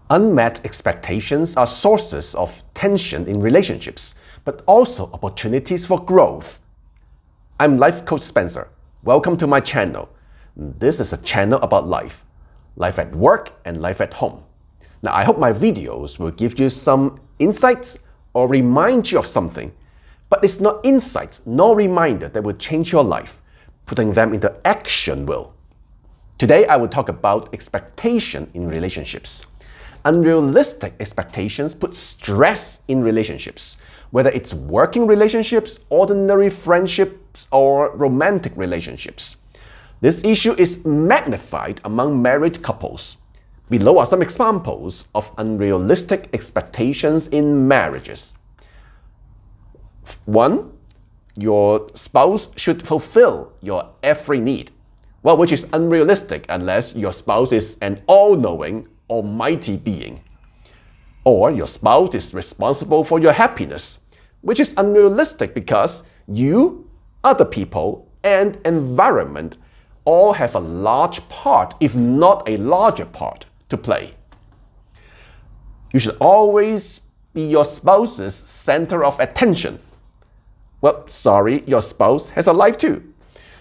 Unmet expectations are sources of tension in relationships, but also opportunities for growth. I'm Life Coach Spencer. Welcome to my channel. This is a channel about life at work and life at home. Now, I hope my videos will give you some insights or remind you of something, but it's not insights nor reminder that will change your life. Putting them into action will. Today, I will talk about expectation in relationships. Unrealistic expectations put stress in relationships, whether it's working relationships, ordinary friendships, or romantic relationships. This issue is magnified among married couples. Below are some examples of unrealistic expectations in marriages. 1. Your spouse should fulfill your every need. Well, which is unrealistic unless your spouse is an all-knowing, almighty being. Or your spouse is responsible for your happiness, which is unrealistic because you, other people, and environment all have a large part, if not a larger part, to play. You should always be your spouse's center of attention. Well, sorry, your spouse has a life too.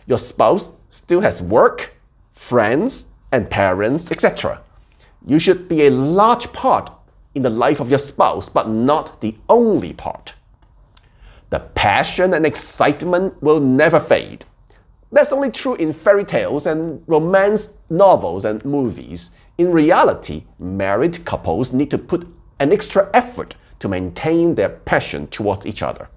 Your spouse still has work, friends, and parents, etc. You should be a large part in the life of your spouse, but not the only part. The passion and excitement will never fade. That's only true in fairy tales and romance novels and movies. In reality, married couples need to put an extra effort to maintain their passion towards each other.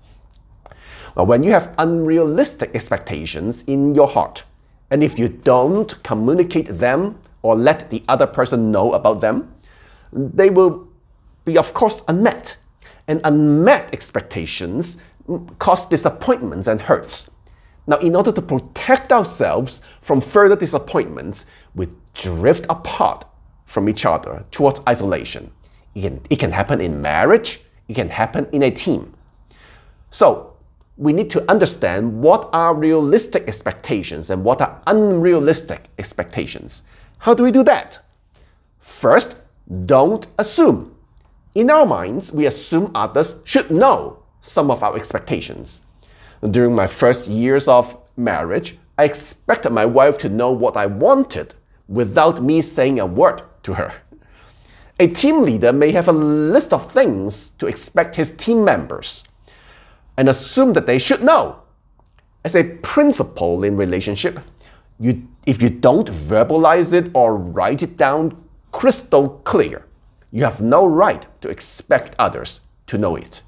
Well, when you have unrealistic expectations in your heart, and if you don't communicate them or let the other person know about them, they will be, of course, unmet. And unmet expectations cause disappointments and hurts. Now, in order to protect ourselves from further disappointments, we drift apart from each other towards isolation. It can happen in marriage, it can happen in a team. So, we need to understand what are realistic expectations and what are unrealistic expectations. How do we do that? First, don't assume. In our minds, we assume others should know some of our expectations. During my first years of marriage, I expected my wife to know what I wanted without me saying a word to her. A team leader may have a list of things to expect his team members and assume that they should know. As a principle in relationship, if you don't verbalize it or write it down crystal clear, you have no right to expect others to know it.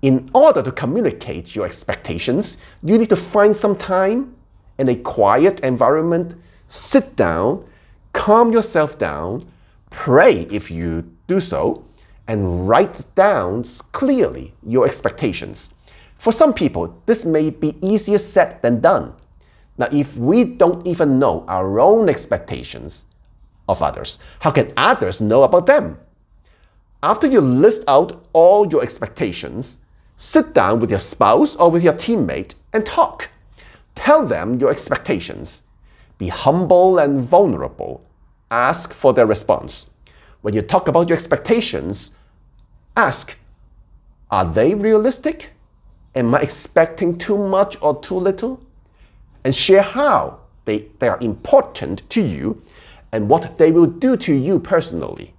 In order to communicate your expectations, you need to find some time in a quiet environment, sit down, calm yourself down, pray if you do so, and write down clearly your expectations. For some people, this may be easier said than done. Now, if we don't even know our own expectations of others, how can others know about them? After you list out all your expectations, sit down with your spouse or with your teammate and talk. Tell them your expectations. Be humble and vulnerable. Ask for their response. When you talk about your expectations, ask, are they realistic? Am I expecting too much or too little? And share how they are important to you and what they will do to you personally.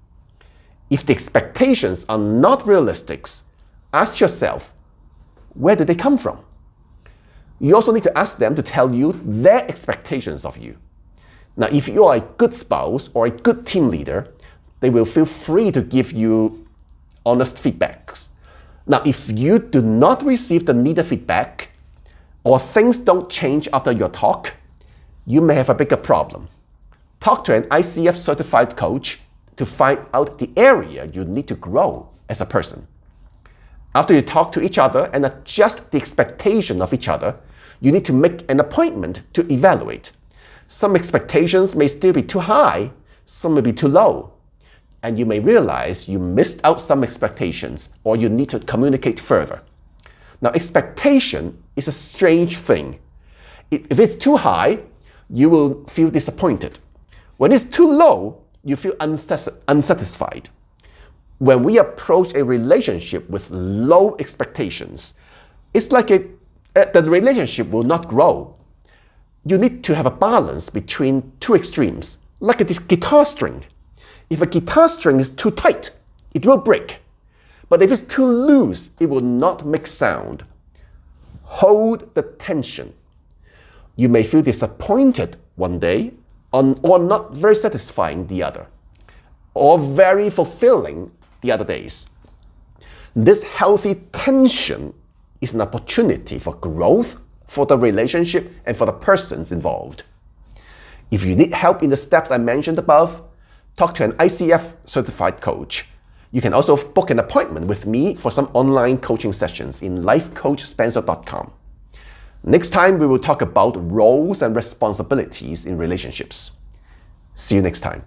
If the expectations are not realistic, ask yourself, where did they come from? You also need to ask them to tell you their expectations of you. Now, if you are a good spouse or a good team leader, they will feel free to give you honest feedbacks. Now, if you do not receive the needed feedback, or things don't change after your talk, you may have a bigger problem. Talk to an ICF certified coach to find out the area you need to grow as a person. After you talk to each other and adjust the expectation of each other, you need to make an appointment to evaluate. Some expectations may still be too high, some may be too low. And you may realize you missed out some expectations or you need to communicate further. Now, expectation is a strange thing. If it's too high, you will feel disappointed. When it's too low, you feel unsatisfied. When we approach a relationship with low expectations, it's like the relationship will not grow. You need to have a balance between two extremes, like a guitar string. If a guitar string is too tight, it will break. But if it's too loose, it will not make sound. Hold the tension. You may feel disappointed one day or not very satisfying the other, or very fulfilling the other days. This healthy tension is an opportunity for growth for the relationship and for the persons involved. If you need help in the steps I mentioned above, talk to an ICF certified coach. You can also book an appointment with me for some online coaching sessions in lifecoachspencer.com. Next time, we will talk about roles and responsibilities in relationships. See you next time.